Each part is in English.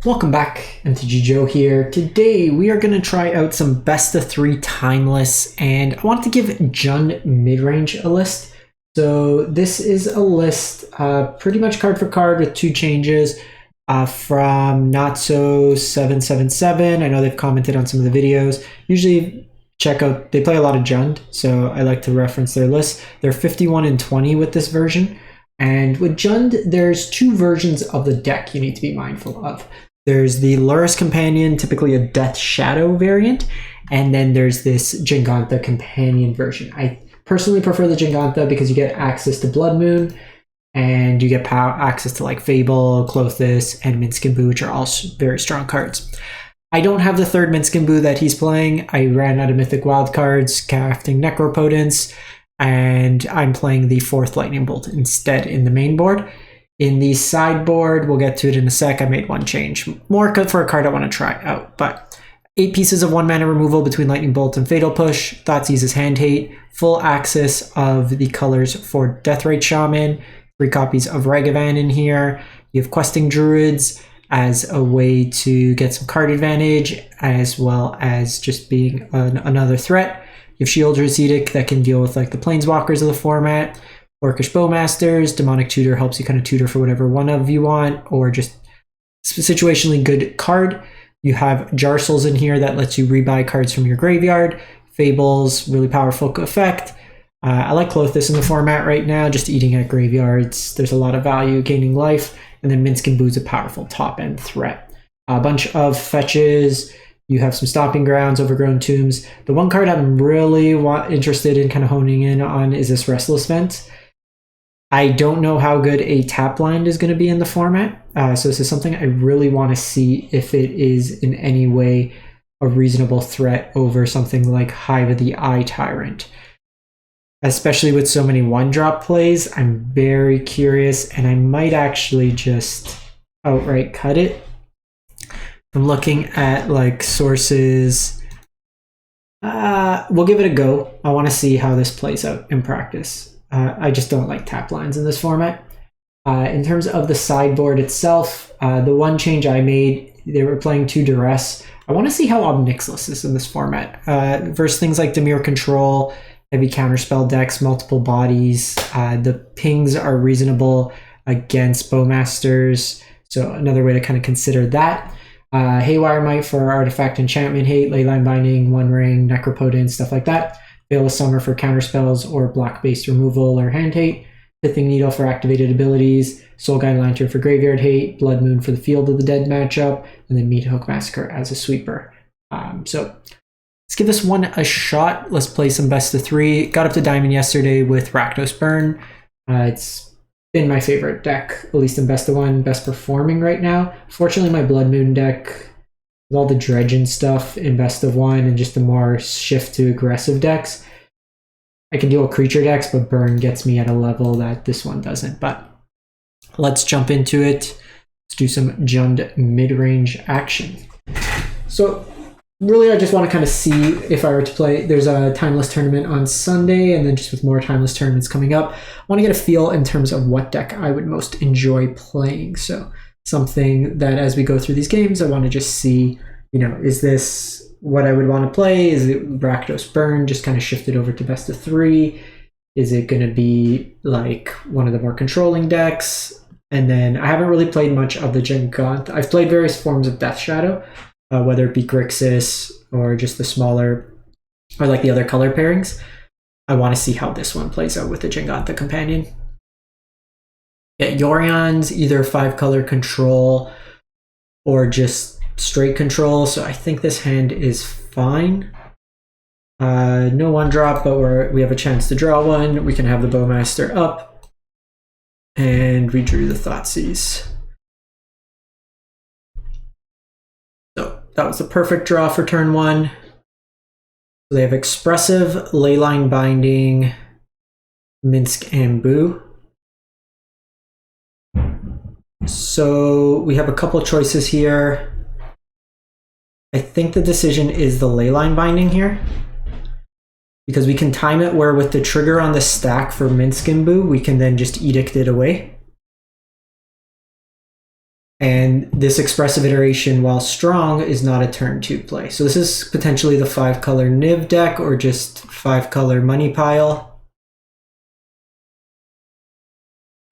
Welcome back, MTG Joe here. Today we are going to try out some best of 3 Timeless, and I want to give Jund Midrange a list. So this is a list pretty much card for card with 2 changes from Not So 777. I know they've commented on some of the videos. Usually check out, they play a lot of Jund, so I like to reference their list. They're 51 and 20 with this version. And with Jund, there's 2 versions of the deck you need to be mindful of. There's the Lurrus Companion, typically a Death Shadow variant, and then there's this Jegantha Companion version. I personally prefer the Jegantha because you get access to Blood Moon, and you get access to like Fable, Clothis, and minsc, which are all very strong cards. I don't have the 3rd minsc that he's playing. I ran out of Mythic wildcards, crafting Necropotence, and I'm playing the 4th Lightning Bolt instead in the main board. In the sideboard, we'll get to it in a sec, I made 1 change. More for a card I want to try out, but 8 pieces of 1 mana removal between Lightning Bolt and Fatal Push, Thoughtseizes Hand Hate, full access of the colors for Deathrite Shaman, 3 copies of Ragavan in here. You have Questing Druids as a way to get some card advantage, as well as just being another threat. You have Sheoldred's Edict that can deal with like the Planeswalkers of the format. Orcish Bowmasters, Demonic Tutor helps you kind of tutor for whatever one of you want, or just situationally good card. You have Jarsouls in here that lets you rebuy cards from your graveyard. Fables, really powerful effect. I like Clothis in the format right now, just eating at graveyards. There's a lot of value gaining life. And then minsc is a powerful top-end threat. A bunch of fetches. You have some Stomping Grounds, Overgrown Tombs. The one card I'm really interested in kind of honing in on is this Restless Vent. I don't know how good a tap blind is going to be in the format, so this is something I really want to see if it is in any way a reasonable threat over something like Hive of the Eye Tyrant. Especially with so many 1-drop plays, I'm very curious, and I might actually just outright cut it. I'm looking at like sources. We'll give it a go. I want to see how this plays out in practice. I just don't like tap lines in this format. In terms of the sideboard itself, the one change I made, they were playing 2 Duress. I want to see how Omnixless is in this format. Versus things like Dimir Control, heavy counterspell decks, multiple bodies. The pings are reasonable against Bowmasters, so another way to kind of consider that. Haywire Might for Artifact Enchantment Hate, Leyline Binding, One Ring, Necropotence, stuff like that. Veil of Summer for counterspells or block-based removal or hand hate. Pithing Needle for activated abilities. Soul Guide Lantern for graveyard hate. Blood Moon for the Field of the Dead matchup. And then Meat Hook Massacre as a sweeper. So let's give this one a shot. Let's play some best of 3. Got up to Diamond yesterday with Rakdos Burn. It's been my favorite deck, at least in best of 1, best performing right now. Fortunately, my Blood Moon deck, with all the dredge and stuff in best of 1 and just the more shift to aggressive decks, I can deal with creature decks, but Burn gets me at a level that this one doesn't. But let's jump into it. Let's do some Jund Midrange action. So really, I just want to kind of see if I were to play. There's a Timeless tournament on Sunday, and then just with more Timeless tournaments coming up, I want to get a feel in terms of what deck I would most enjoy playing. So something that as we go through these games, I want to just see, is this what I would want to play? Is it Rakdos Burn just kind of shifted over to best of 3? Is it going to be like one of the more controlling decks? And then I haven't really played much of the Jegantha. I've played various forms of Death Shadow, whether it be Grixis or just the smaller, or like the other color pairings. I want to see how this one plays out with the Jegantha Companion. Yeah, Yorion's either 5-color control or just straight control, so I think this hand is fine. No 1-drop, but we have a chance to draw one. We can have the Bowmaster up, and we drew the Thoughtseize. So that was the perfect draw for turn 1. So they have Expressive, Leyline Binding, minsc, and Boo. So we have a couple choices here. I think the decision is the Leyline Binding here, because we can time it where with the trigger on the stack for minsc and Boo, we can then just edict it away. And this expressive iteration, while strong, is not a turn 2 play. So this is potentially the 5-color Niv deck or just 5-color money pile.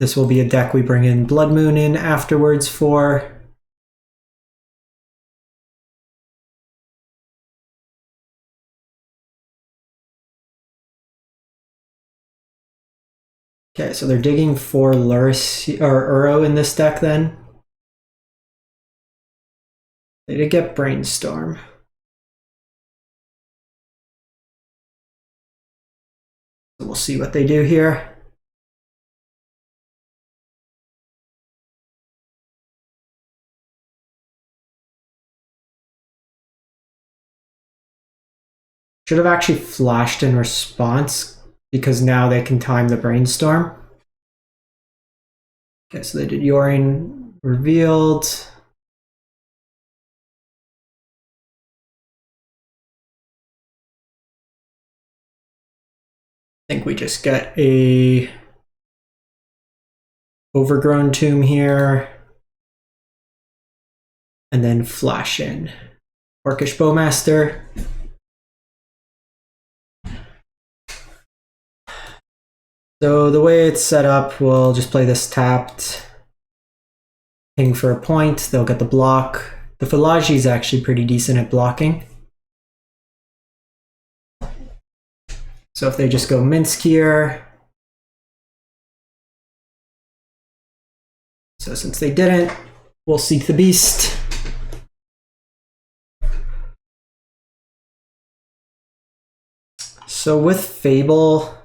This will be a deck we bring in Blood Moon in afterwards for. Okay, so they're digging for Luris or Uro in this deck then. They did get Brainstorm. So we'll see what they do here. Should have actually flashed in response because now they can time the Brainstorm. Okay, so they did Yorion revealed. I think we just get a Overgrown Tomb here. And then flash in Orcish Bowmaster. So the way it's set up, we'll just play this tapped. Ping for a point, they'll get the block. The Philaji is actually pretty decent at blocking. So if they just go minsc here. So since they didn't, we'll seek the beast. So with Fable,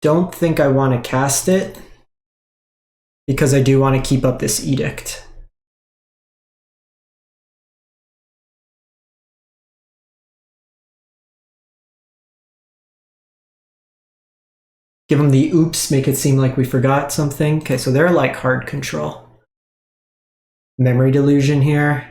don't think I want to cast it because I do want to keep up this edict. Give them the oops, make it seem like we forgot something. Okay, so they're like hard control. Memory delusion here.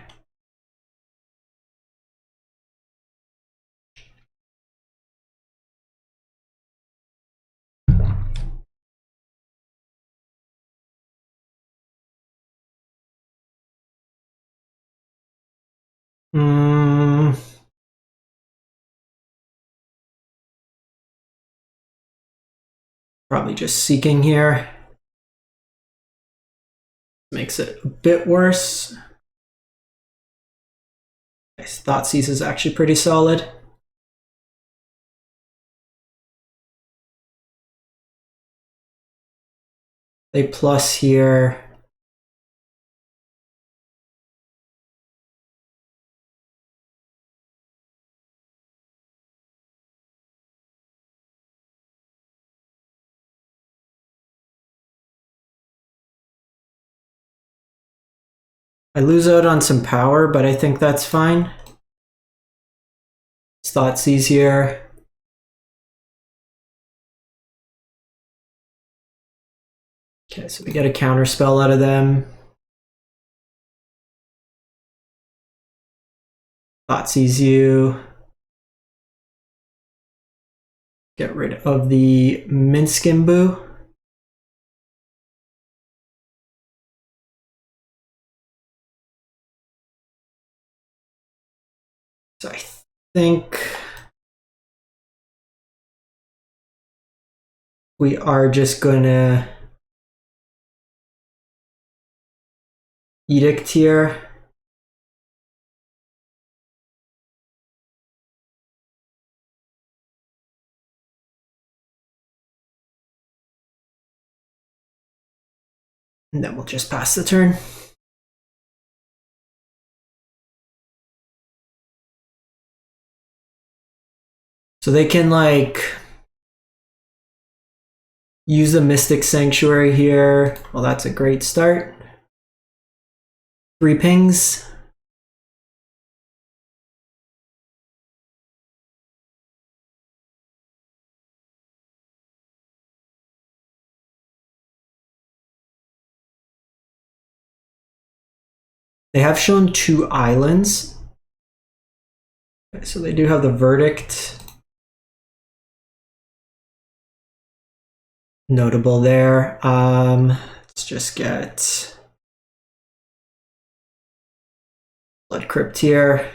Probably just seeking here. Makes it a bit worse. Nice. Thoughtseize is actually pretty solid. They plus here. I lose out on some power, but I think that's fine. It's Thoughtseize here. Okay, so we get a counter spell out of them. Thoughtseize you. Get rid of the minsc. So I think we are just gonna edict here. And then we'll just pass the turn. So they can like use the Mystic Sanctuary here. Well, that's a great start. 3 pings. They have shown 2 islands. Okay, so they do have the Verdict. notable there. Let's just get Blood Crypt here.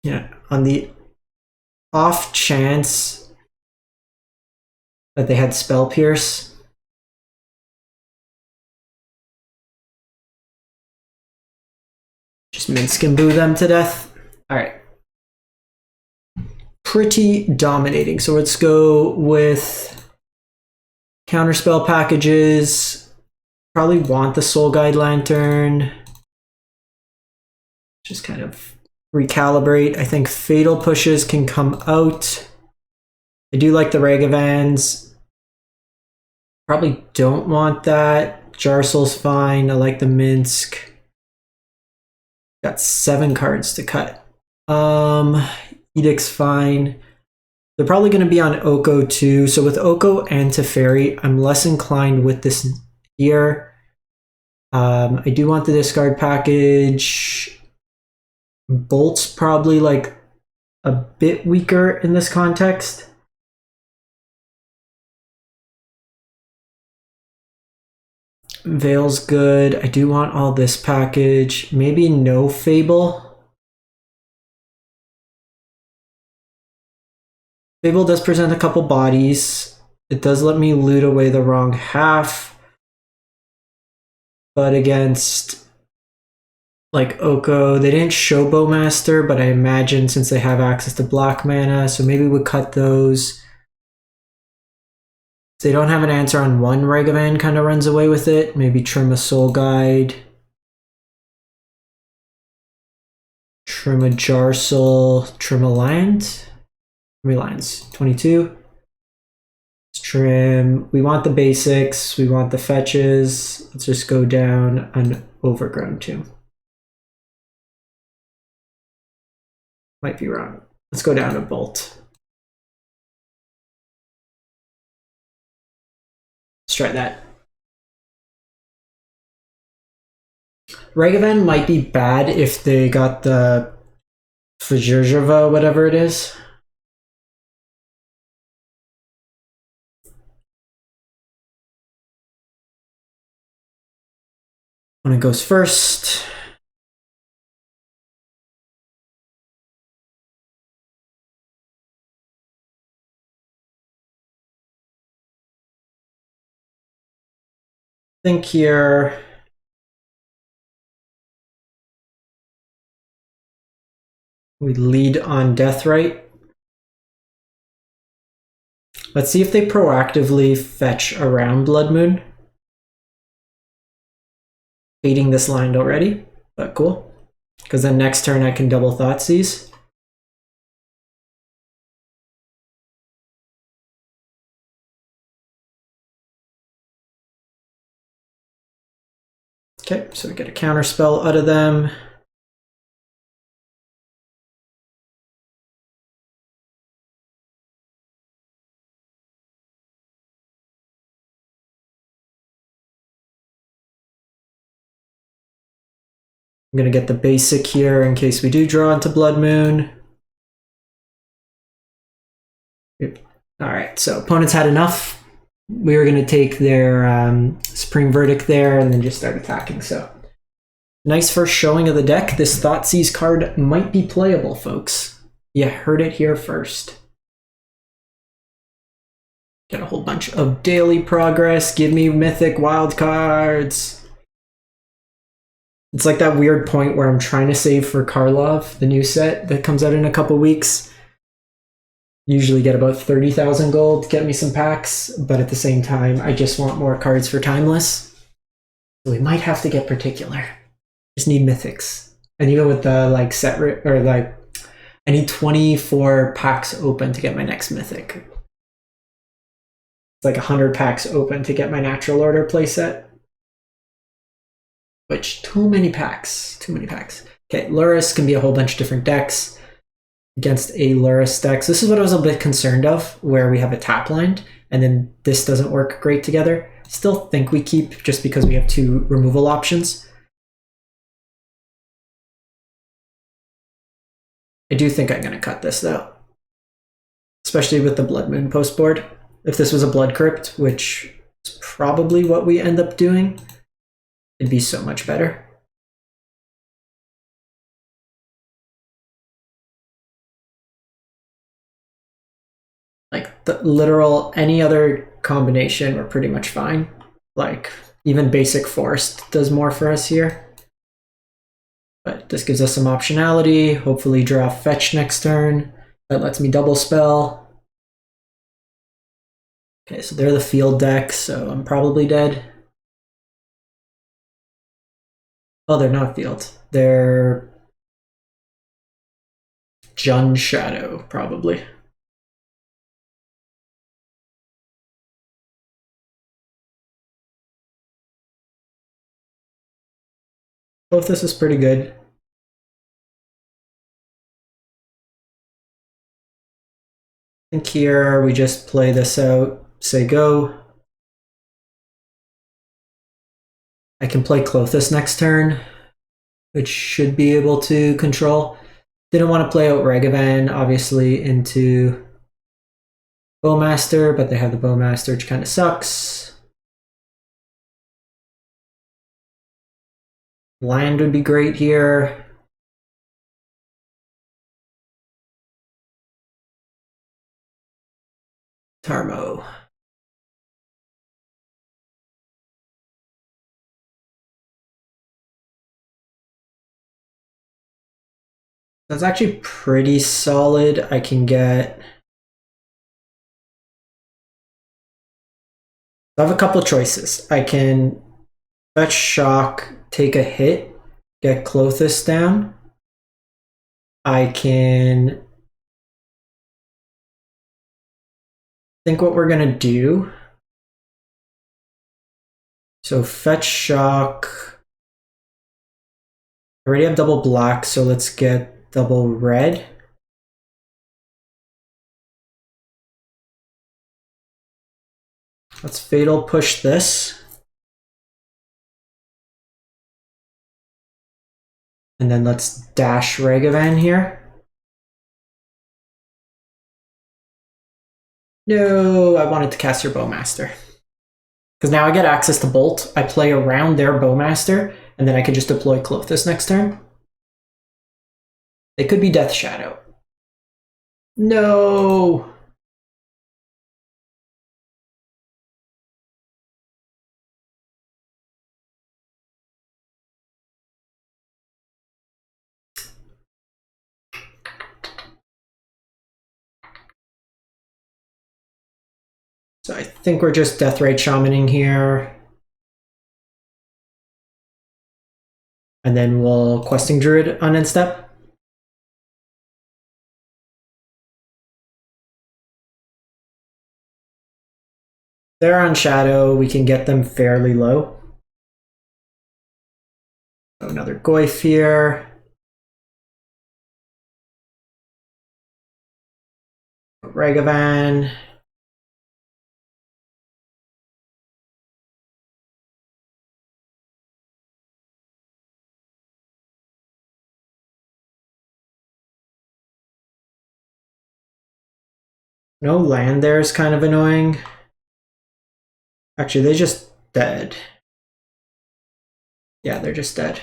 Yeah, on the off chance that they had Spell Pierce, just minsc and boo them to death. All right. Pretty dominating. So let's go with counterspell packages. Probably want the Soul Guide Lantern. Just kind of recalibrate. I think Fatal Pushes can come out. I do like the Ragavans. Probably don't want that. Jarsoul's fine. I like the minsc. Got 7 cards to cut. Edict's fine. They're probably going to be on Oko too. So with Oko and Teferi, I'm less inclined with this here. I do want the discard package. Bolt's probably like a bit weaker in this context. Veil's good. I do want all this package. Maybe no Fable. Fable does present a couple bodies. It does let me loot away the wrong half. But against like Oko, they didn't show Bowmaster, but I imagine since they have access to black mana, so maybe we'll cut those. If they don't have an answer on one, Ragavan kind of runs away with it. Maybe trim a Soul Guide. Trim a Jarsoul. Trim a land. How many lines? 22. Let's trim. We want the basics. We want the fetches. Let's just go down an Overgrown too. Might be wrong. Let's go down to Bolt. Let's try that. Ragavan might be bad if they got the Fajirjava, whatever it is. When it goes first. Think here. We lead on Deathrite. Let's see if they proactively fetch around Blood Moon. Hating this land already, but cool. Because then next turn I can double Thoughtseize. Okay, so we get a counter spell out of them. I'm going to get the basic here in case we do draw into Blood Moon. Alright, so opponents had enough. We were going to take their Supreme Verdict there and then just start attacking. So nice first showing of the deck. This Thoughtseize card might be playable, folks. You heard it here first. Get a whole bunch of daily progress. Give me mythic wild cards. It's like that weird point where I'm trying to save for Karlov, the new set that comes out in a couple weeks. Usually get about 30,000 gold to get me some packs, but at the same time, I just want more cards for Timeless. So we might have to get particular. Just need mythics. And even with the like set or like, I need 24 packs open to get my next mythic. It's like 100 packs open to get my natural order playset. Which, too many packs. Too many packs. Okay, Lurrus can be a whole bunch of different decks. Against a Lurrus deck. So this is what I was a bit concerned of, where we have a tap land, and then this doesn't work great together. Still think we keep, just because we have 2 removal options. I do think I'm going to cut this, though. especially with the Blood Moon post board. If this was a Blood Crypt, which is probably what we end up doing, it'd be so much better. Like the literal any other combination, we're pretty much fine. Like even basic forest does more for us here. But this gives us some optionality. Hopefully draw fetch next turn. That lets me double spell. Okay, so they're the field deck, so I'm probably dead. Oh, they're not field. They're Jund Shadow, probably. Both this is pretty good. I think here we just play this out, say go. I can play Klothys next turn, which should be able to control. Didn't want to play out Ragavan, obviously, into Bowmaster, but they have the Bowmaster, which kind of sucks. Land would be great here. Tarmo. That's actually pretty solid. I can get... I have a couple of choices. I can fetch shock, take a hit, get Klothys down. I can... think what we're gonna do. So fetch shock. I already have double black, so let's get double red. Let's fatal push this. And then let's dash Ragavan here. No, I wanted to cast your Bowmaster. Because now I get access to Bolt. I play around their Bowmaster, and then I can just deploy Klothys next turn. It could be Death Shadow. No! So I think we're just Deathrite Shamaning here. And then we'll Questing Druid on end step. They're on Shadow, we can get them fairly low. Another Goyf here. Ragavan. No land there is kind of annoying. Actually, they're just dead. Yeah, they're just dead.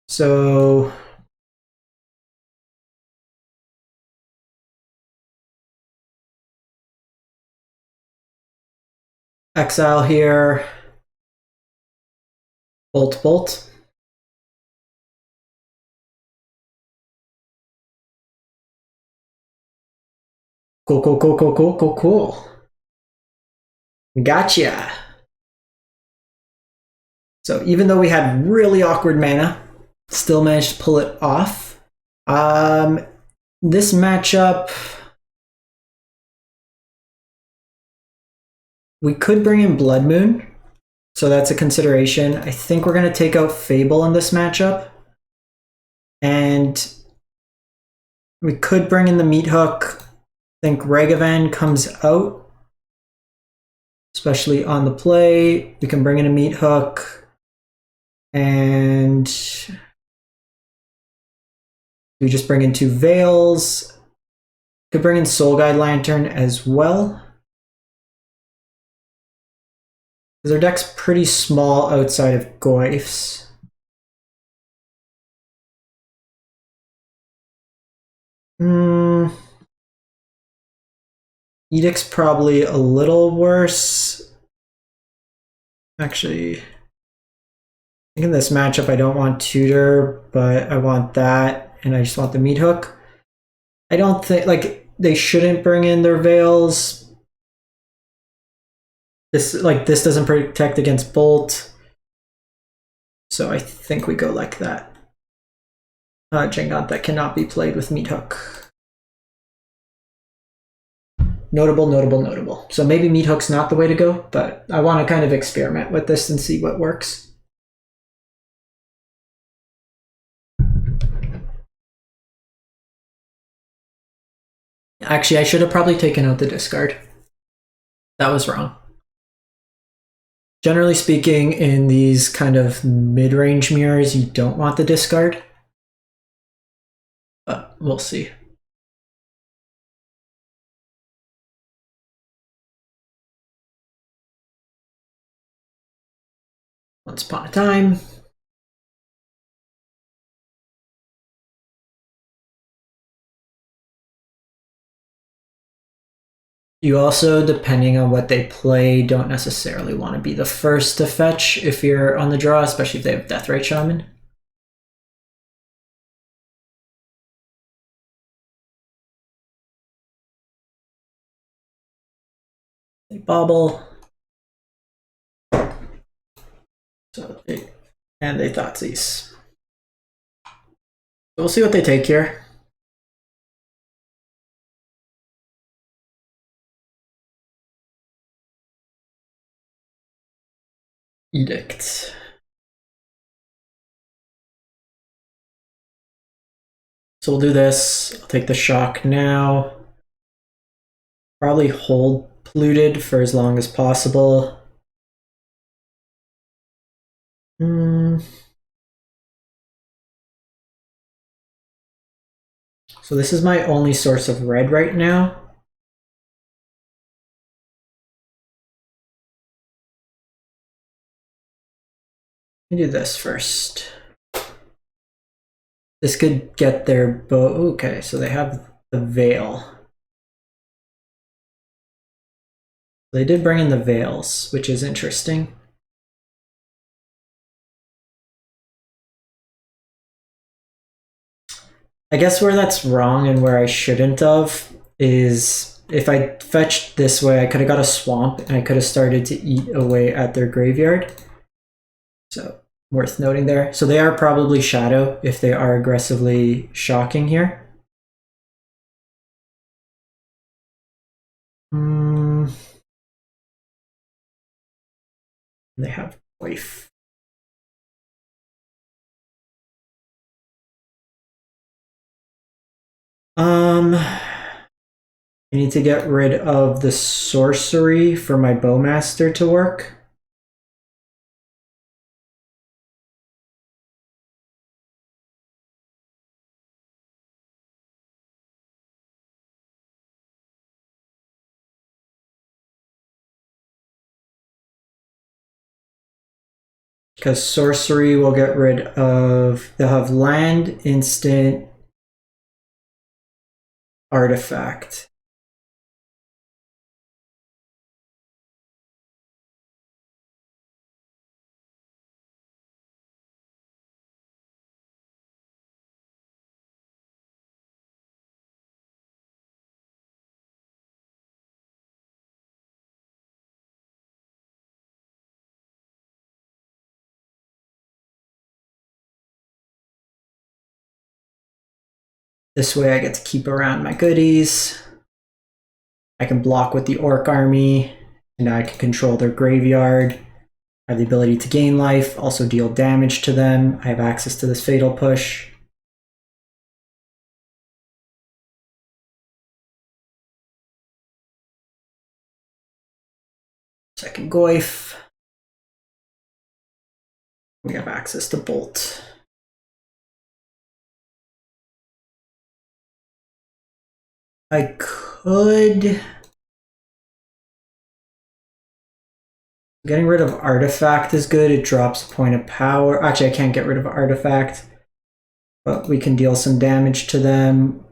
So exile here. Bolt, bolt. Cool, cool, cool, cool, cool, cool, cool. Gotcha. So even though we had really awkward mana, still managed to pull it off. This matchup, we could bring in Blood Moon, so that's a consideration. I think we're going to take out Fable in this matchup. And we could bring in the Meat Hook. I think Ragavan comes out, especially on the play. We can bring in a Meat Hook. And we just bring in 2 Veils. Could bring in Soul Guide Lantern as well. Because our deck's pretty small outside of Goyfs. Edict's probably a little worse. Actually, I think in this matchup I don't want Tutor, but I want that, and I just want the Meat Hook. I don't think, like, they shouldn't bring in their Veils. This doesn't protect against Bolt. So I think we go like that. Jegantha cannot be played with Meat Hook. Notable, notable, notable. So maybe Meat Hook's not the way to go, but I want to kind of experiment with this and see what works. Actually, I should have probably taken out the discard. That was wrong. Generally speaking, in these kind of mid-range mirrors, you don't want the discard. But we'll see. Once upon a time. You also, depending on what they play, don't necessarily want to be the first to fetch if you're on the draw, especially if they have Deathrite Shaman. They bobble. And they Thoughtseize. So we'll see what they take here. Edict. So we'll do this. I'll take the shock now. Probably hold polluted for as long as possible. So this is my only source of red right now. Let me do this first. This could get their bow. Okay, so they have the Veil. They did bring in the Veils, which is interesting. I guess where that's wrong and where I shouldn't have is if I fetched this way, I could have got a swamp and I could have started to eat away at their graveyard. So worth noting there. So they are probably Shadow if they are aggressively shocking here. They have Wife. I need to get rid of the sorcery for my Bowmaster to work. Because sorcery will get rid of, they'll have land, instant, artifact. This way I get to keep around my goodies. I can block with the Orc army, and I can control their graveyard. I have the ability to gain life, also deal damage to them. I have access to this Fatal Push. Second Goyf. We have access to Bolt. I could... Getting rid of Artifact is good. It drops a point of power. Actually, I can't get rid of Artifact, but we can deal some damage to them.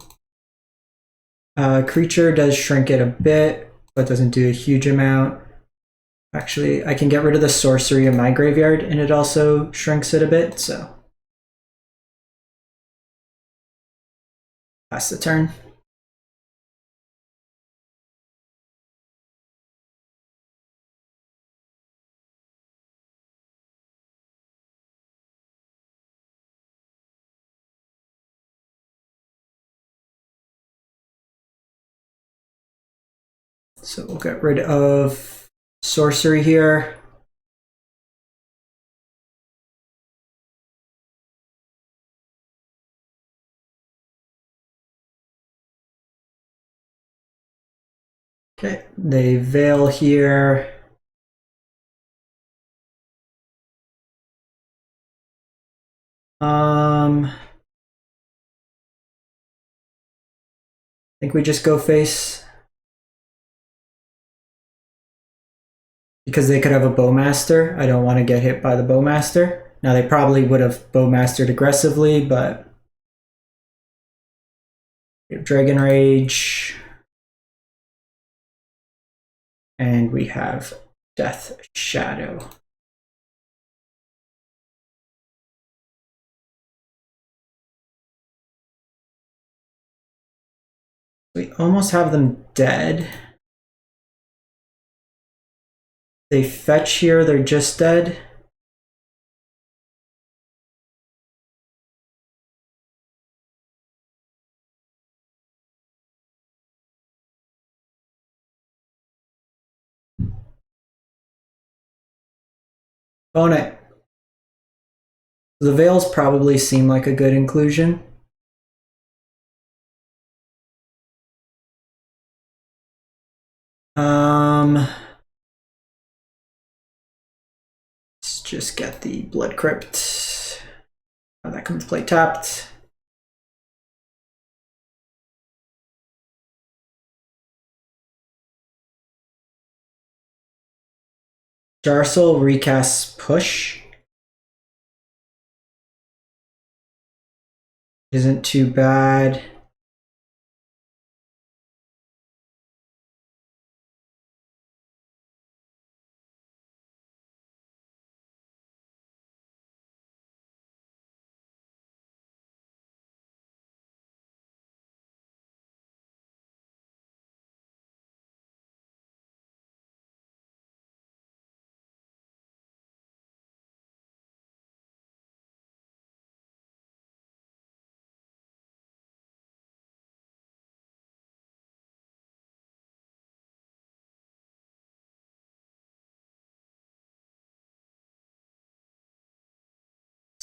Creature does shrink it a bit, but doesn't do a huge amount. Actually, I can get rid of the sorcery in my graveyard, and it also shrinks it a bit, so. Pass the turn. So we'll get rid of sorcery here. Okay, they veil here. I think we just go face. Because they could have a Bowmaster. I don't want to get hit by the Bowmaster. Now they probably would have Bowmastered aggressively, but we have Dragon Rage. And we have Death Shadow. We almost have them dead. They fetch here, they're just dead. Bone it. The Veils probably seem like a good inclusion. Let's just get the Blood Crypt. Oh, that comes play tapped. Jarsoul recasts Push. Isn't too bad.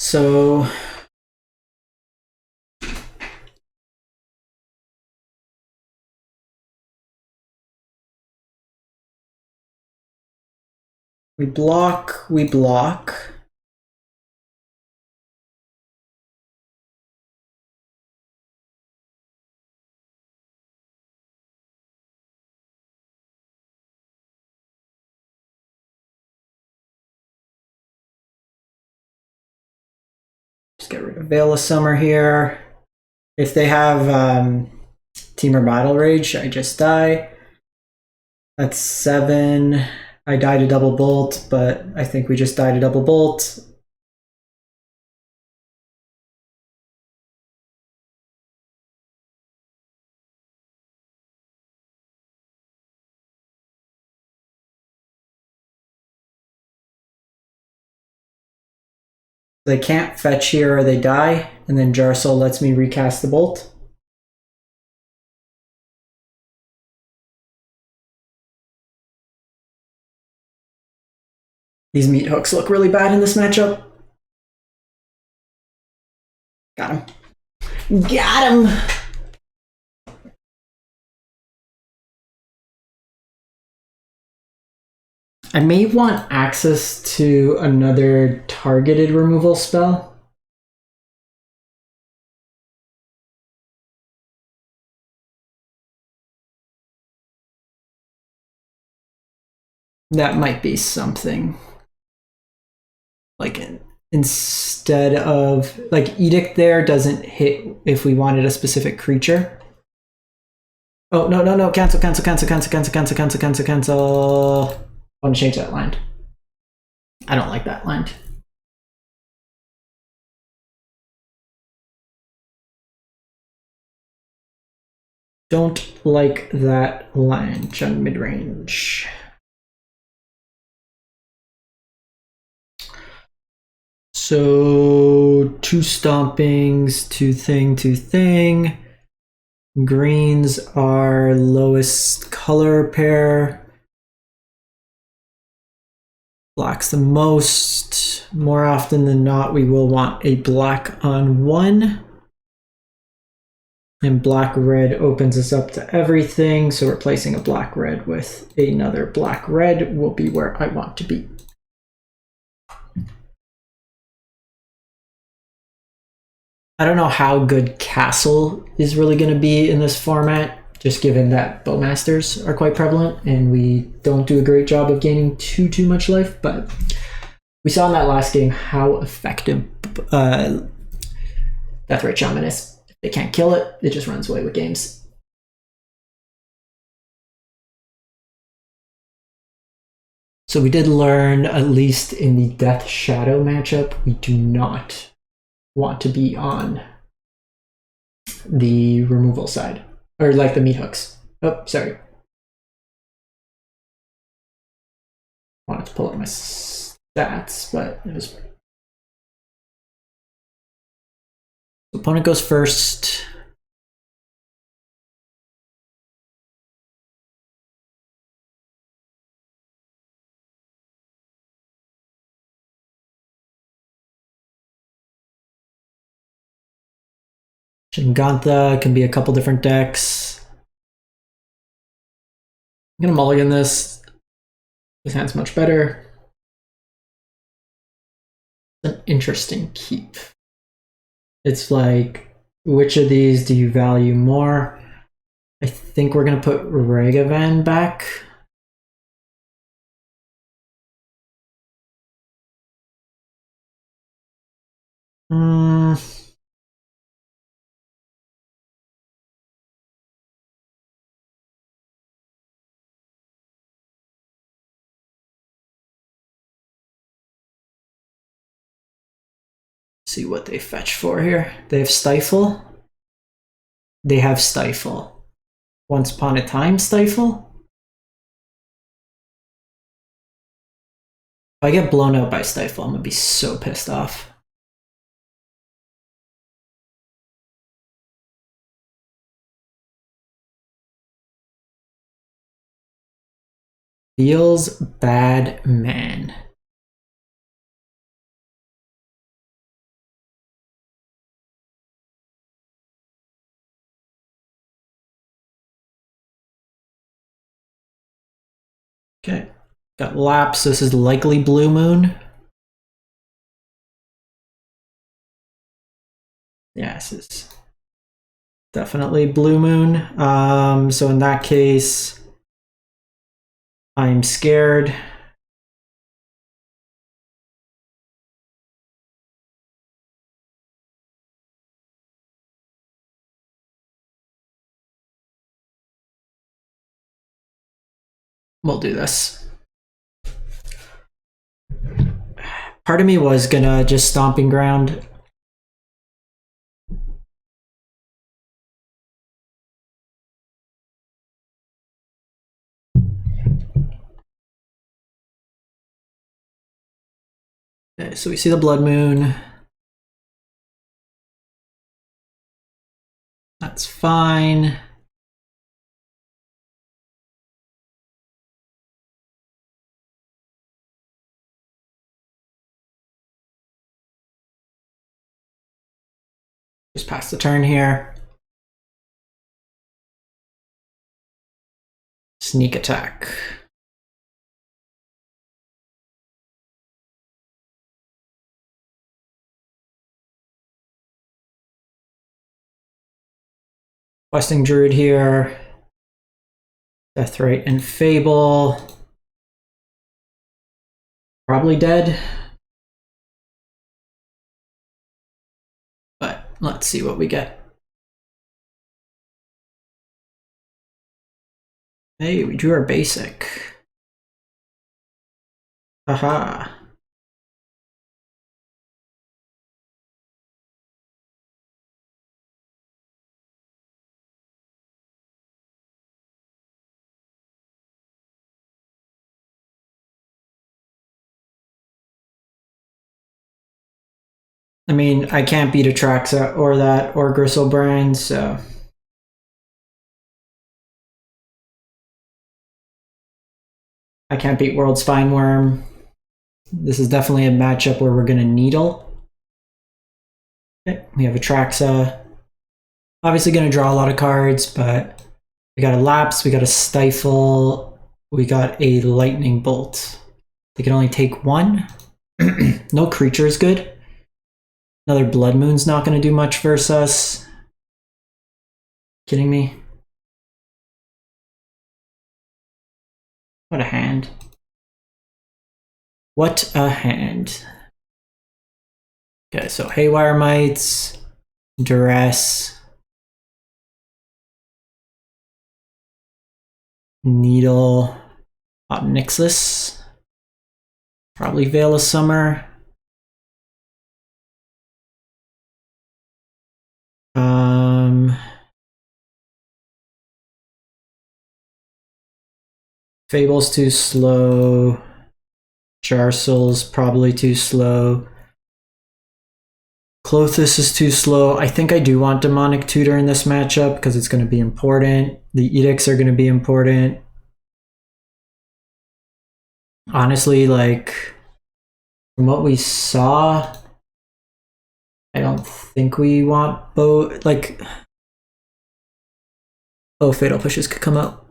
So we block, we block. Just get rid of Veil of Summer here. If they have Temur Battle Rage, I just die. That's 7. I died a double bolt, but I think we just died a double bolt. They can't fetch here or they die, and then Jarsoul lets me recast the bolt. These meat hooks look really bad in this matchup. Got him. Got him! I may want access to another targeted removal spell. That might be something. Like instead of like Edict there doesn't hit if we wanted a specific creature. Oh no, cancel. I want to change that land. I don't like that land. Don't like that land, Jund Midrange. So 2 stompings, 2 thing. Greens are lowest color pair. Black's the most. More often than not, we will want a black on 1. And black-red opens us up to everything, so replacing a black-red with another black-red will be where I want to be. I don't know how good Castle is really going to be in this format, just given that Bowmasters are quite prevalent and we don't do a great job of gaining too much life, but we saw in that last game how effective Deathrite Shaman is. If they can't kill it, it just runs away with games. So we did learn, at least in the Death Shadow matchup, we do not want to be on the removal side, or like the meat hooks. Oh, sorry. Wanted to pull up my stats, but it was. Opponent goes first. Jegantha can be a couple different decks. I'm gonna mulligan this. His hand's much better. It's an interesting keep. It's like, which of these do you value more? I think we're gonna put Ragavan back. See what they fetch for here. They have Stifle. They have Stifle. Once Upon a Time Stifle. If I get blown out by Stifle, I'm gonna be so pissed off. Feels bad, man. Okay, got Lapse. This is likely Blue Moon. Yes, it's definitely Blue Moon. So in that case, I'm scared. We'll do this. Part of me was gonna just Stomping Ground. Okay, so we see the Blood Moon. That's fine. Just pass the turn here. Sneak attack. Questing Druid here. Deathrite and Fable. Probably dead. But let's see what we get. Hey, we drew our basic. Haha. I mean, I can't beat Atraxa or that or Gristlebrand, so I can't beat World Spineworm. This is definitely a matchup where we're going to needle. Okay, we have Atraxa. Obviously going to draw a lot of cards, but we got a Lapse, we got a Stifle, we got a Lightning Bolt. They can only take one. No creature is good. Another Blood Moon's not going to do much versus us. Kidding me? What a hand. What a hand. Okay, so Haywire Mites, Duress, Needle, Nixus, probably Veil of Summer. Fable's too slow. Jarcel's probably too slow. Clothis is too slow. I think I do want Demonic Tutor in this matchup because it's going to be important. The Edicts are going to be important. Honestly, like, from what we saw, I don't think we want both. Like, oh, Fatal Pushes could come out.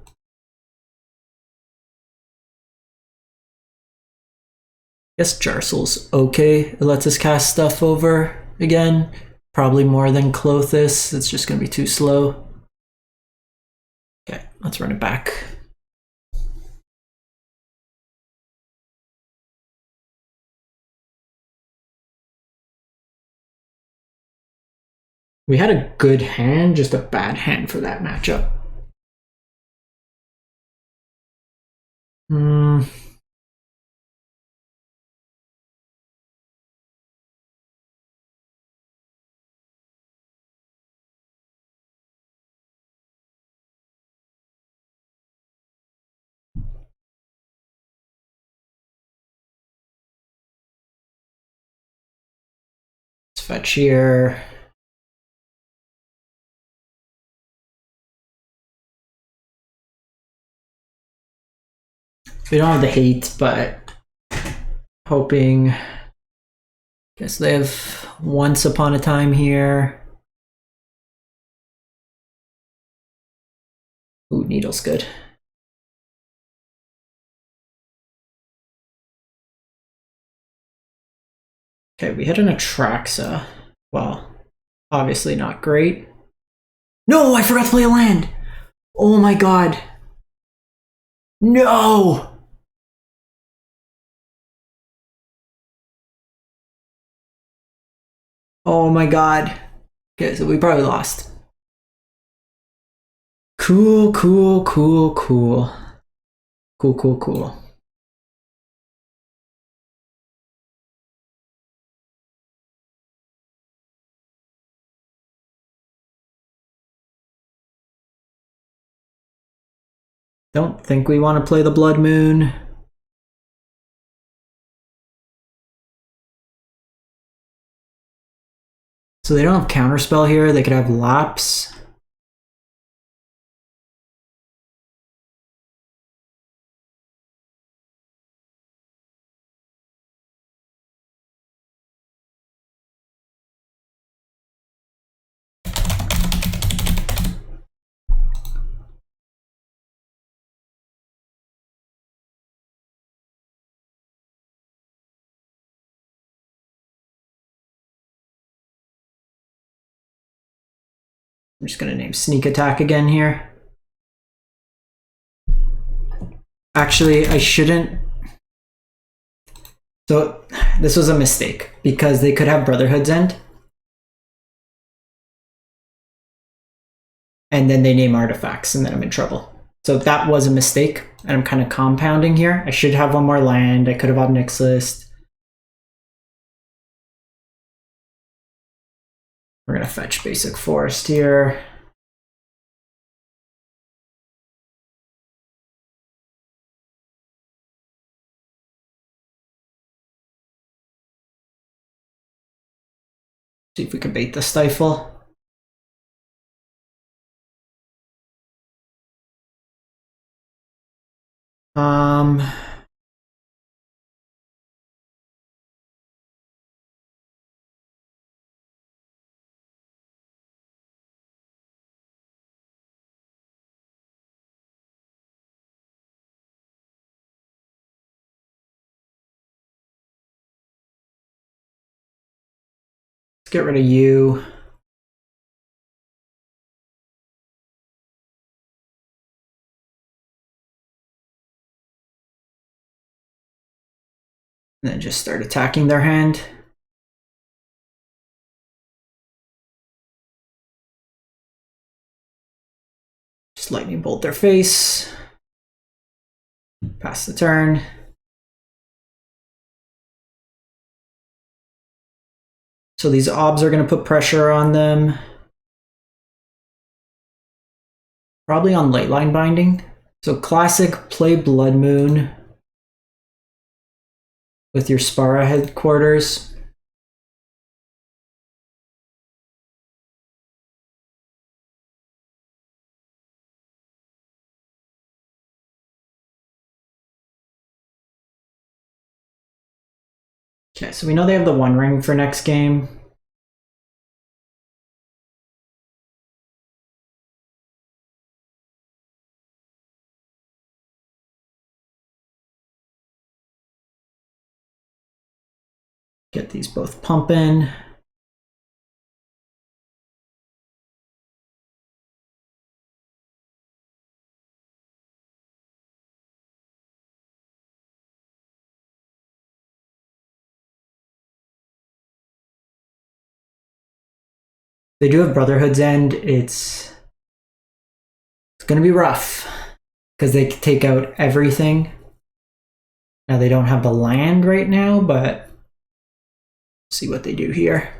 I guess Jarcel's okay. It lets us cast stuff over again. Probably more than Clothis. It's just going to be too slow. Okay, let's run it back. We had a good hand, just a bad hand for that matchup. Let's fetch here. We don't have the hate, but hoping. Guess they have Once Upon a Time here. Ooh, Needle's good. Okay, we hit an Atraxa. Well, obviously not great. No, I forgot to play a land. Oh my god. No! Oh my god. Okay, so we probably lost. Cool, cool, cool, cool. Cool, cool, cool. Don't think we want to play the Blood Moon. So they don't have Counterspell here. They could have Lapse. I'm just going to name sneak attack again here. Actually, I shouldn't. So this was a mistake because they could have Brotherhood's End. And then they name artifacts and then I'm in trouble. So that was a mistake and I'm kind of compounding here. I should have one more land. I could have Omnix List. We're going to fetch basic forest here. See if we can bait the stifle. Let's get rid of you. And then just start attacking their hand. Just lightning bolt their face. Pass the turn. So these obs are going to put pressure on them. Probably on late line binding. So classic, play Blood Moon with your Spara headquarters. Okay, so we know they have the One Ring for next game. Get these both pumping. They do have Brotherhood's End. It's going to be rough because they take out everything. Now they don't have the land right now, but see what they do here.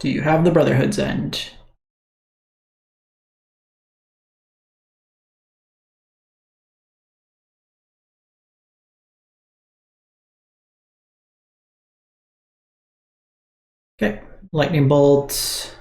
Do you have the Brotherhood's End? Okay, lightning bolt.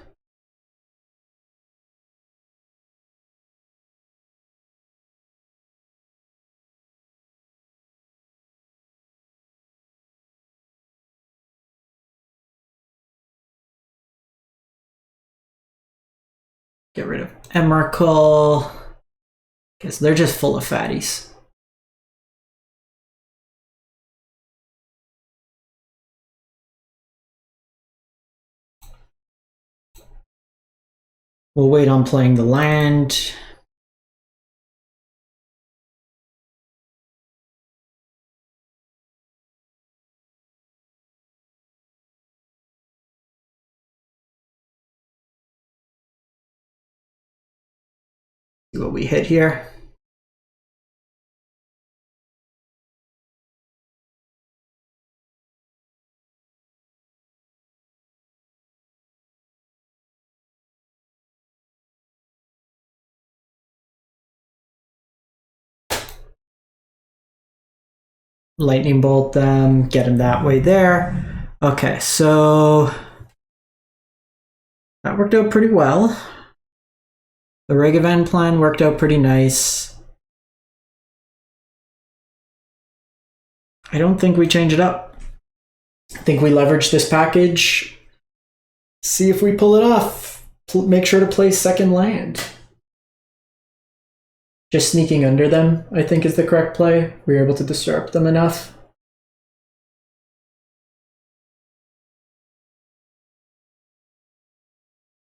Get rid of Emrakul, because they're just full of fatties. We'll wait on playing the land. See what we hit here. Lightning bolt them, get them that way there. Okay, so that worked out pretty well. The ragavan plan worked out pretty nice. I don't think we change it up. I think we leverage this package, see if we pull it off. make sure to play second land. Just sneaking under them, I think, is the correct play. We were able to disrupt them enough.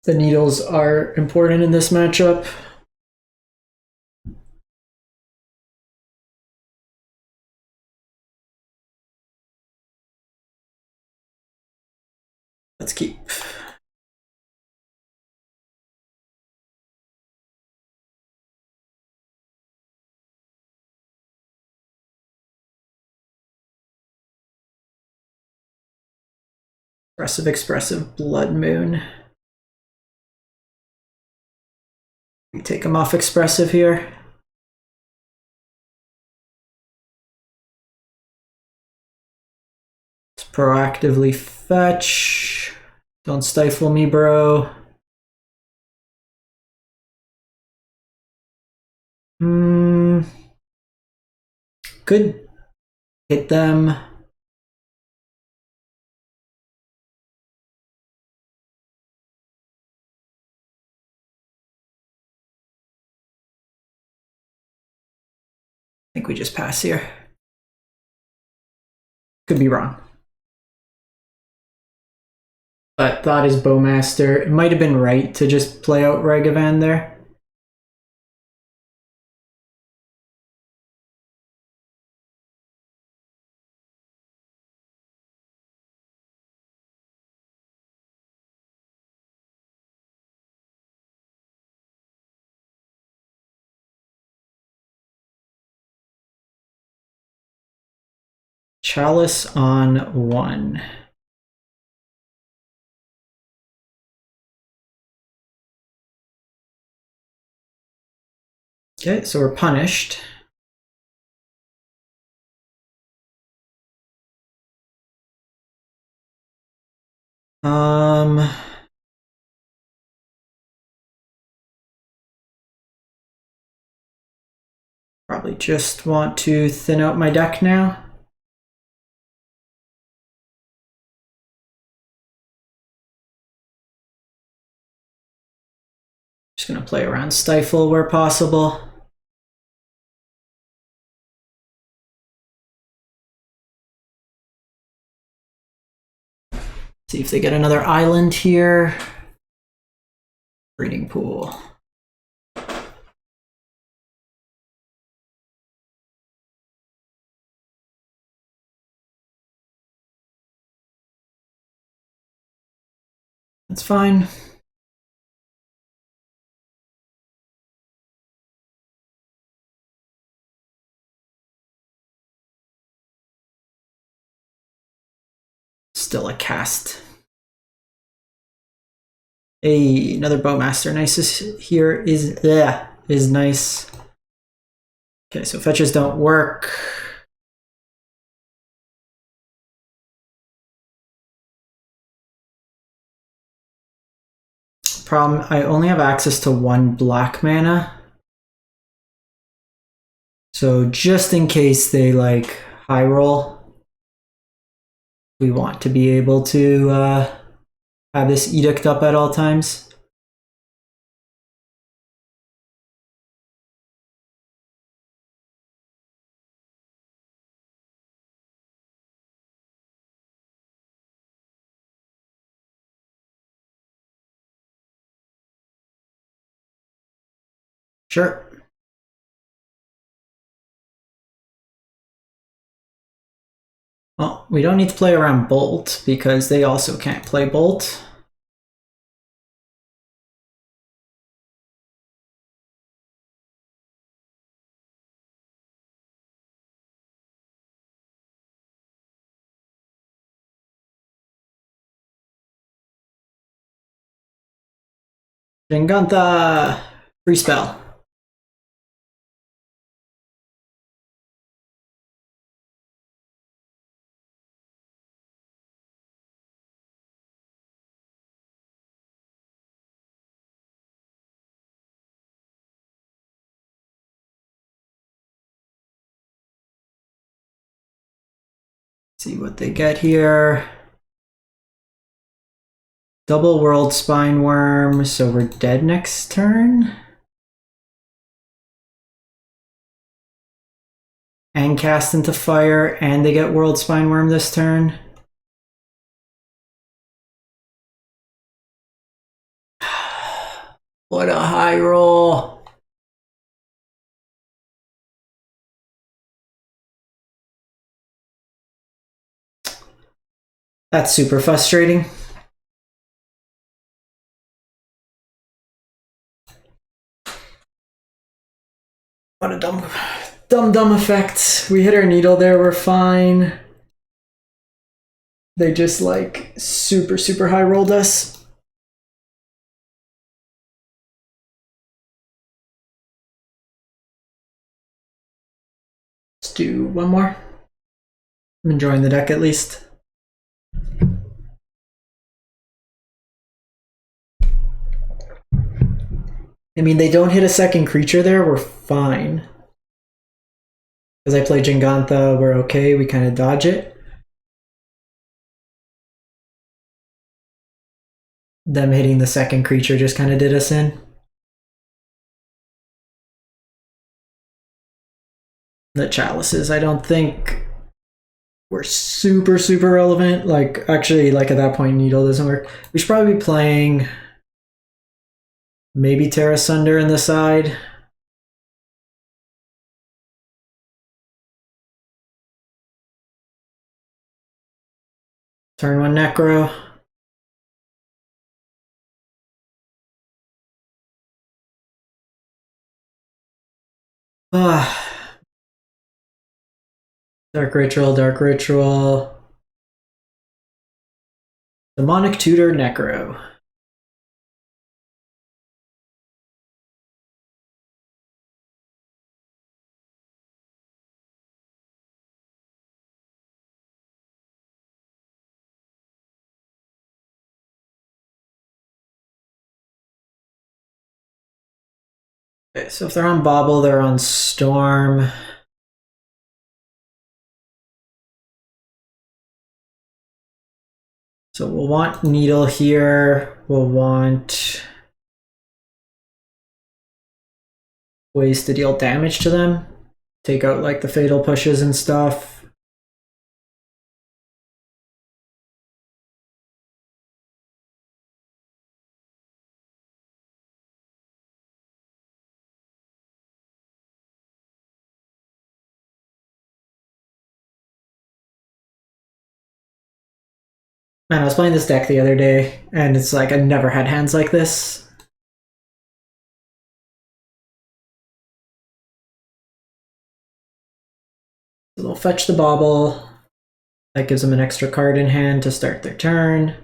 The needles are important in this matchup. Let's keep. Expressive Blood Moon. We take him off expressive here. Let's proactively fetch. Don't stifle me, bro. Could hit them. I think we just pass here. Could be wrong. But thought is Bowmaster. It might have been right to just play out Ragavan there. Chalice on 1. Okay, so we're punished. Probably just want to thin out my deck now. Just gonna play around Stifle where possible. See if they get another island here. Breeding Pool. That's fine. Still a cast. Hey, another Bowmaster. Nice here is nice. Okay, so fetches don't work. Problem, I only have access to 1 black mana. So just in case they like high roll, we want to be able to have this edict up at all times. Sure. Well, we don't need to play around Bolt because they also can't play Bolt. Jegantha! Free spell. See what they get here. Double World Spineworm, so we're dead next turn. And cast into fire, and they get World Spineworm this turn. What a high roll. That's super frustrating. What a dumb effect. We hit our needle there, we're fine. They just like super high rolled us. Let's do one more. I'm enjoying the deck at least. I mean, they don't hit a second creature there, we're fine. Because I play Jegantha, we're okay, we kind of dodge it. Them hitting the second creature just kind of did us in. The chalices, I don't think were super relevant. Like, actually, like at that point, Needle doesn't work. We should probably be playing maybe Terra Sunder in the side. Turn one Necro. Dark Ritual, Dark Ritual. Demonic Tutor, Necro. Okay, so if they're on Bobble, they're on Storm. So we'll want Needle here. We'll want ways to deal damage to them. Take out like the fatal pushes and stuff. Man, I was playing this deck the other day, and it's like I never had hands like this. So they'll fetch the Bobble. That gives them an extra card in hand to start their turn.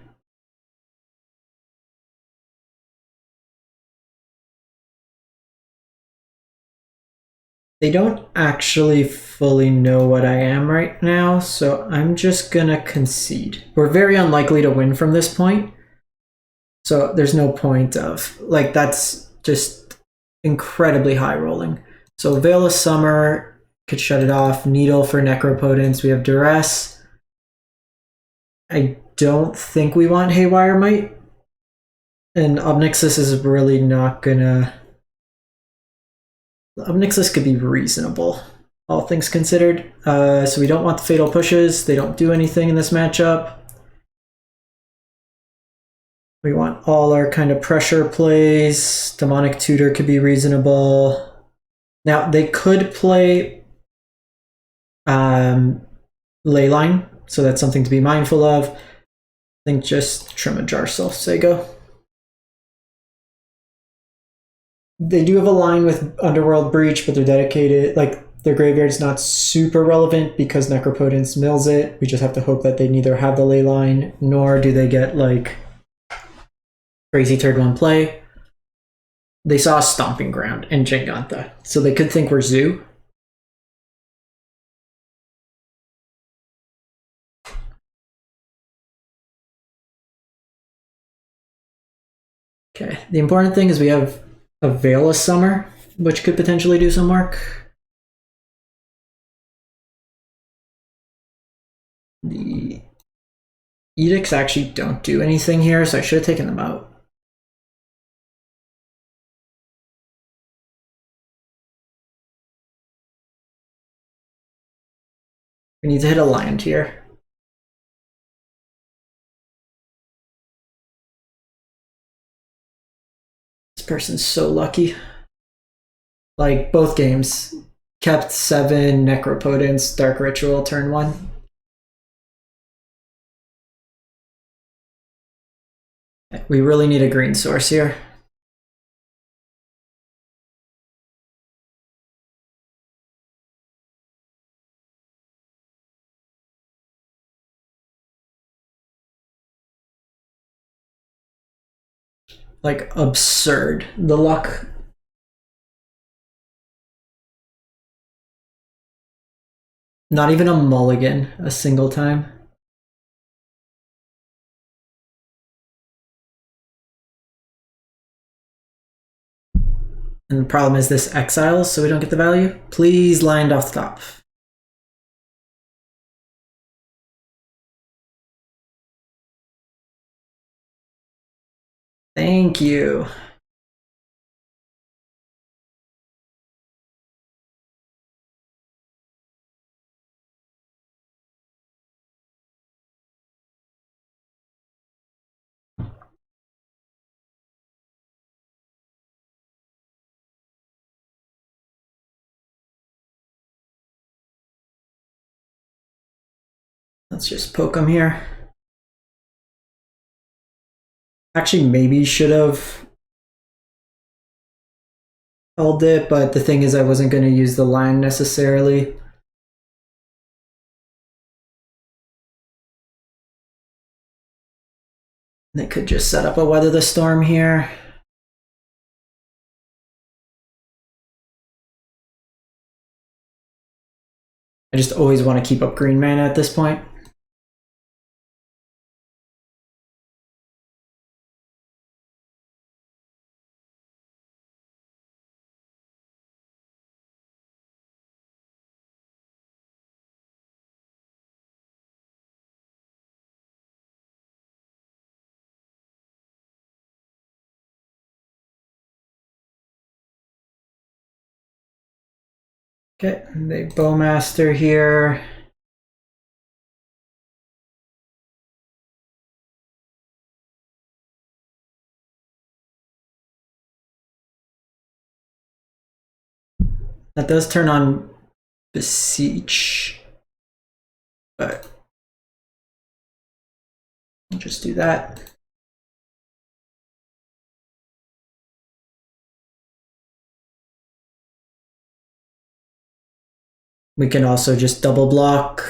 They don't actually fully know what I am right now, so I'm just gonna concede. We're very unlikely to win from this point, so there's no point of, like, that's just incredibly high rolling. So Veil of Summer could shut it off. Needle for Necropotence. We have Duress. I don't think we want Haywire Might. And Obnixis is really not gonna... Obnixis could be reasonable, all things considered. So we don't want the Fatal Pushes. They don't do anything in this matchup. We want all our kind of pressure plays. Demonic Tutor could be reasonable. Now, they could play Leyline, so that's something to be mindful of. I think just trim a Jarsil, Sego. They do have a line with Underworld Breach, but they're dedicated, like, their graveyard's not super relevant because Necropotence mills it. We just have to hope that they neither have the Leyline, nor do they get, like, crazy turn one play. They saw a Stomping Ground in Jegantha, so they could think we're Zoo. Okay, the important thing is we have a Veil of Summer, which could potentially do some work. The Edicts actually don't do anything here, so I should have taken them out. We need to hit a land here. This person's so lucky. Like, both games. Kept 7 Necropotence, Dark Ritual, turn 1. We really need a green source here. Like, absurd. The luck. Not even a mulligan a single time. And the problem is this exiles, so we don't get the value. Please land off the top. Thank you. Let's just poke him here. Actually, maybe should have held it, but the thing is I wasn't going to use the line necessarily. They could just set up a Weather the Storm here. I just always want to keep up green mana at this point. Okay, they Bowmaster here. That does turn on Beseech, but I'll just do that. We can also just double block.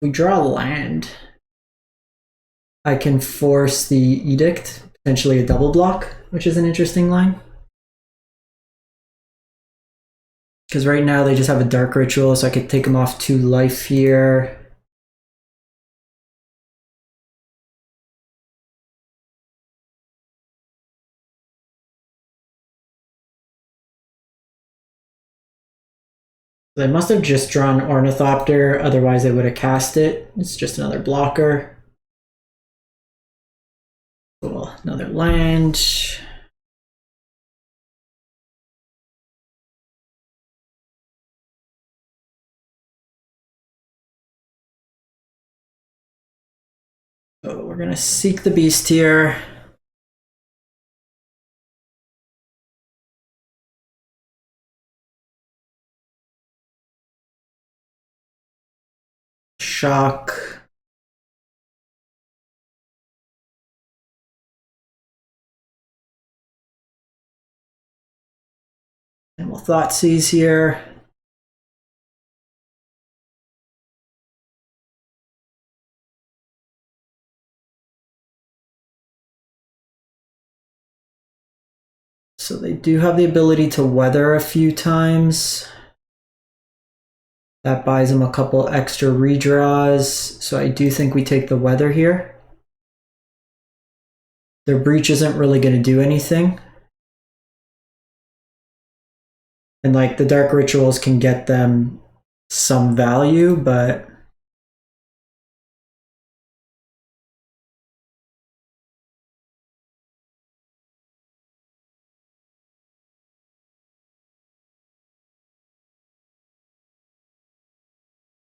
We draw land. I can force the Edict, potentially a double block, which is an interesting line. Because right now they just have a Dark Ritual, so I could take them off 2 life here. They must have just drawn Ornithopter, otherwise they would have cast it. It's just another blocker. Cool, another land. So we're gonna seek the beast here. Shock. And we'll Thoughtseize here. So they do have the ability to weather a few times. That buys them a couple extra redraws. So I do think we take the weather here. Their breach isn't really going to do anything. And like the dark rituals can get them some value, but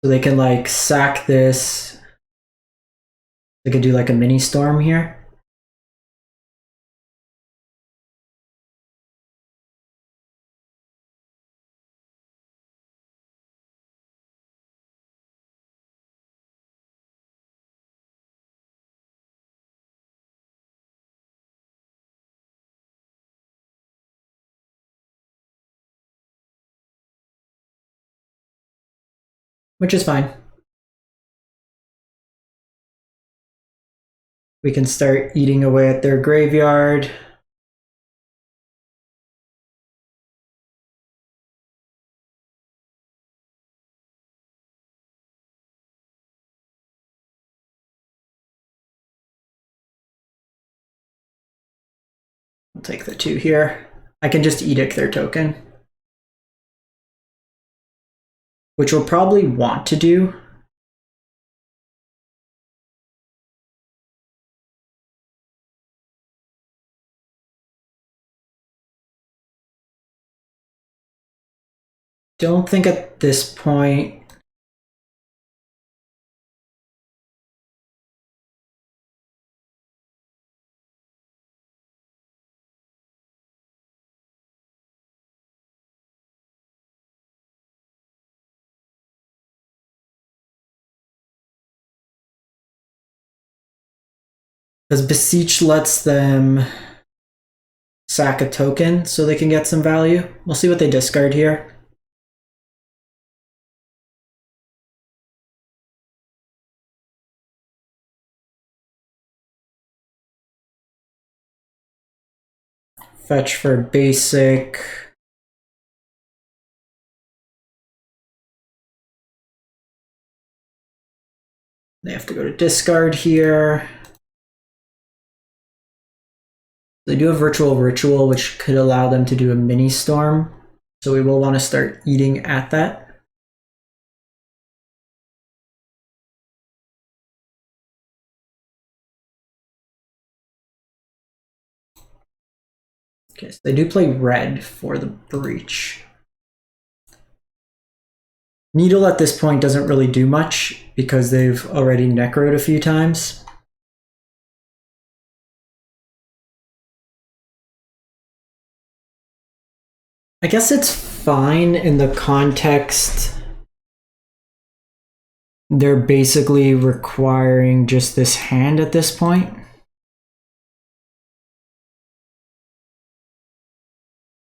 so they can like sack this. They could do like a mini storm here. Which is fine. We can start eating away at their graveyard. I'll take the 2 here. I can just edict their token, which we'll probably want to do. Don't think at this point. Because Beseech lets them sack a token so they can get some value. We'll see what they discard here. Fetch for basic. They have to go to discard here. They do have Virtual Ritual, which could allow them to do a mini storm. So we will want to start eating at that. Okay, so they do play red for the breach. Needle at this point doesn't really do much because they've already necroed a few times. I guess it's fine in the context. They're basically requiring just this hand at this point.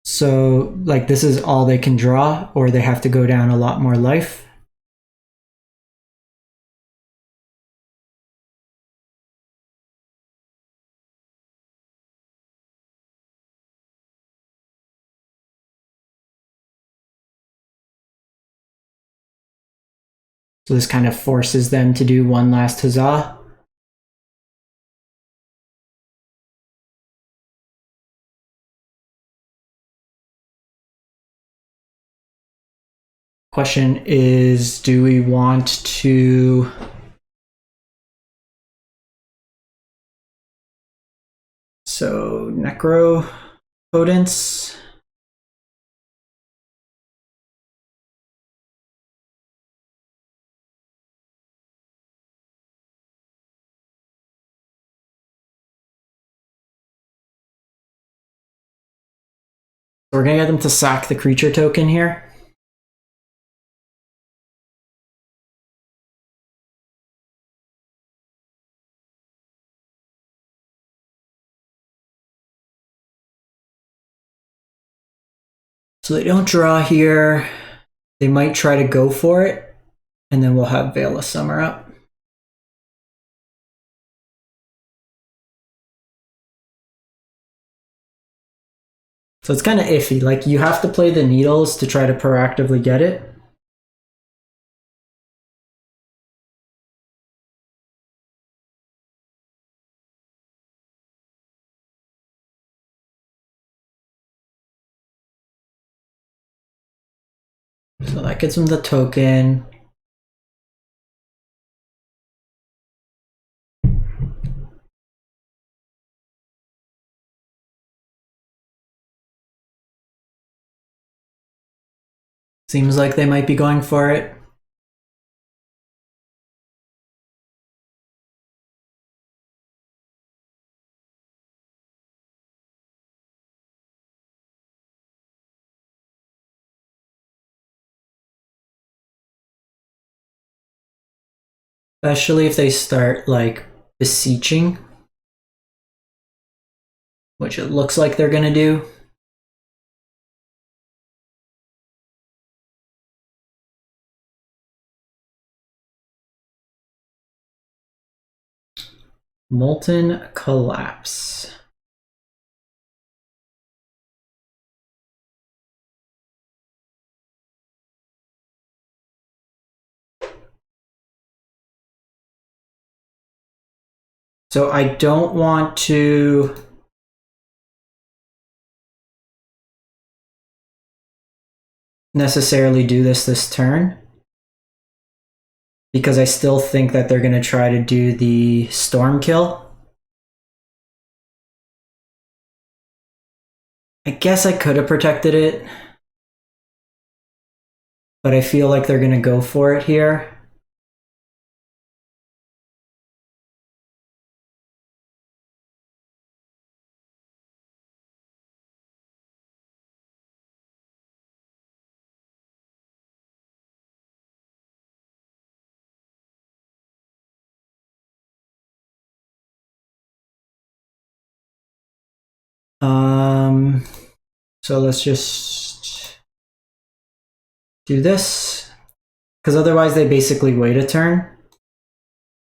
So, like, this is all they can draw, or they have to go down a lot more life. So this kind of forces them to do one last huzzah. Question is, do we want to necro potence? So we're gonna get them to sack the creature token here. So they don't draw here. They might try to go for it, and then we'll have Veil of Summer up. So it's kind of iffy. Like, you have to play the needles to try to proactively get it. So that gets him the token. Seems like they might be going for it. Especially if they start, like, beseeching, which it looks like they're gonna do. Molten Collapse. So I don't want to necessarily do this turn, because I still think that they're going to try to do the storm kill. I guess I could have protected it, but I feel like they're going to go for it here. So let's just do this, because otherwise they basically wait a turn.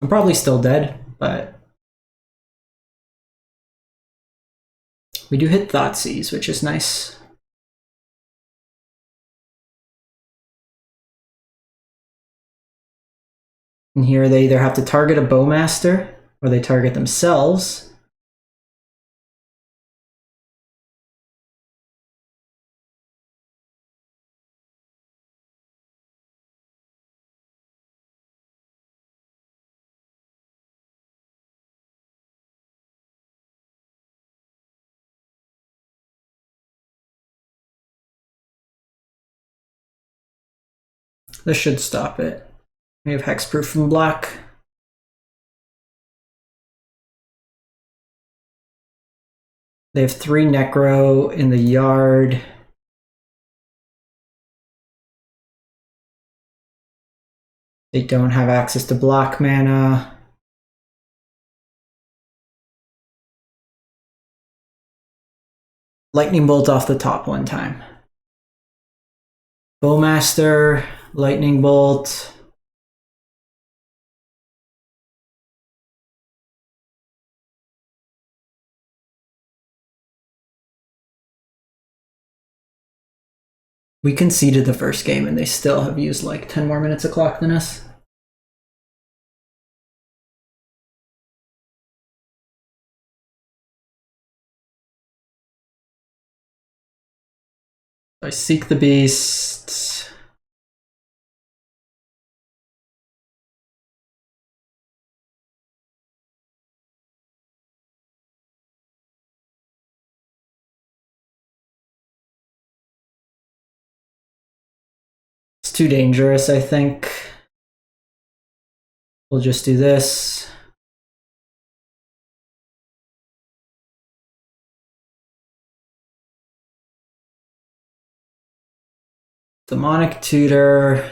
I'm probably still dead, but we do hit Thoughtseize, which is nice. And here they either have to target a Bowmaster or they target themselves. This should stop it. We have Hexproof from black. They have 3 Necro in the yard. They don't have access to black mana. Lightning Bolt off the top one time. Bowmaster, Lightning Bolt. We conceded the first game and they still have used like 10 more minutes of clock than us. I seek the beasts. It's too dangerous, I think. We'll just do this. Demonic Tutor.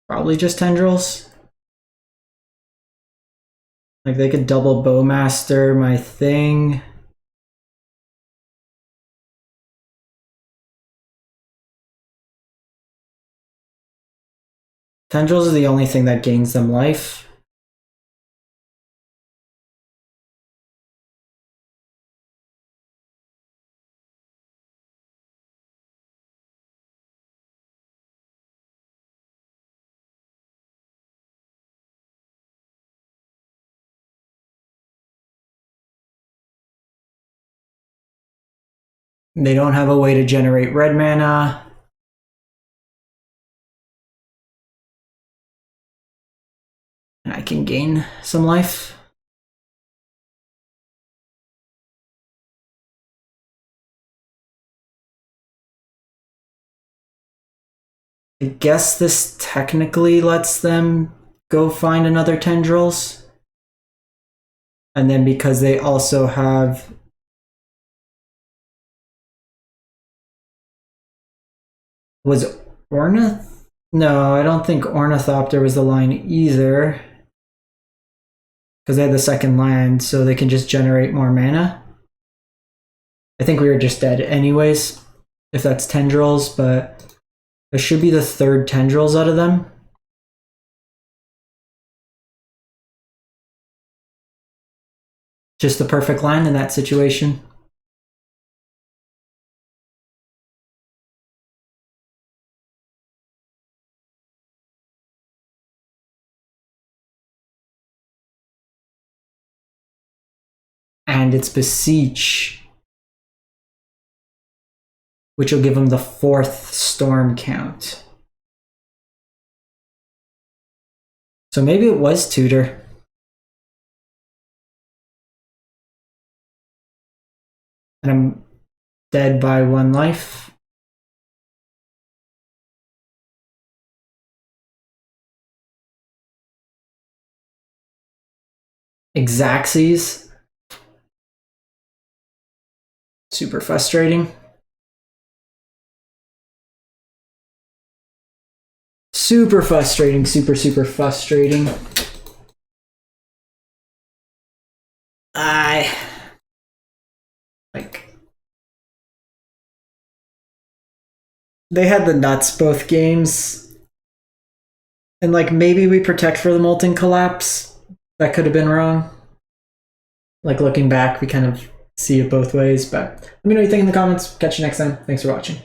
Probably just Tendrils. Like, they could double Bowmaster my thing. Tendrils is the only thing that gains them life. They don't have a way to generate red mana. I can gain some life. I guess this technically lets them go find another tendrils. And then because they also have... Was Ornith? No, I don't think Ornithopter was the line either. Because they had the second land, so they can just generate more mana. I think we were just dead anyways, if that's tendrils, but there should be the third tendrils out of them. Just the perfect land in that situation. And it's Beseech, which will give him the 4th storm count. So maybe it was Tutor. And I'm dead by 1 life. Xaxes. Super frustrating. Super frustrating, super frustrating. They had the nuts both games. And like maybe we protect for the Molten Collapse. That could have been wrong. Like looking back, we kind of see it both ways, but let me know what you think in the comments. Catch you next time. Thanks for watching.